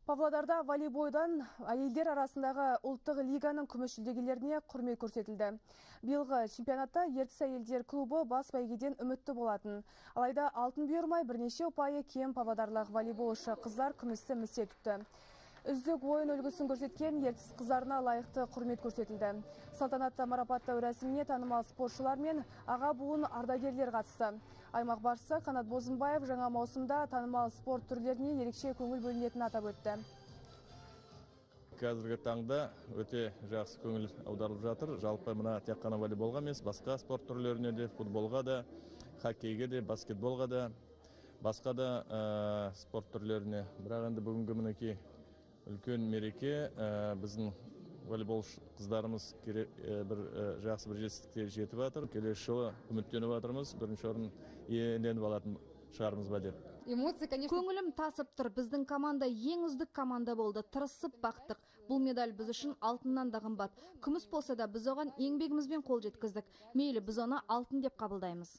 Павлодарда волейбойдан әйелдер арасындағы ұлттық лиганың күміс жүлдегерлеріне құрмет көрсетілді. Биылғы чемпионатта Ертіс әйелдер клубы бас бәйгеден үмітті болатын. Алайда алтын бұйырмай бірнеше ұпайы кем павлодарлық волейболшы қыздар күмісті місе тұтты. Үздік ойын үлгісін көрсеткен Ертіс қыздарына лайықты құрмет көрсетілді. Салтанатты марапаттау рәсіміне танымал спортшылар мен аға буын ардагерлер қатысты. Аймақ басшысы Қанат Бозымбаев жаңа маусымда танымал спорт түрлеріне ерекше көңіл бөлінетінін атап өтті. Қазіргі таңда өте жақсы көңіл аударылып жатыр. Жалпы мына тек қана волейболға емес, басқа спорт түрлеріне де, футболға да, хоккейге де, баскетболға да, басқа да спорт түрлеріне. Бірақ енді бүгінгі мінекей үлкен мереке, біздің волейбол қыздарымыз бір жақсы бір жетістікке жетіп жатыр. Келесі жылы үміттеніп жатырмыз, бірінші орын иеленіп алатын шығармыз ба деп. Көңілім тасып тұр. Біздің команда ең үздік команда болды. Тырысып бақтық. Бұл медаль біз үшін алтыннан да қымбат. Күміс болса да біз оған еңбегімізбен қол жеткіздік. Мейлі біз оны алтын деп қабылдаймыз.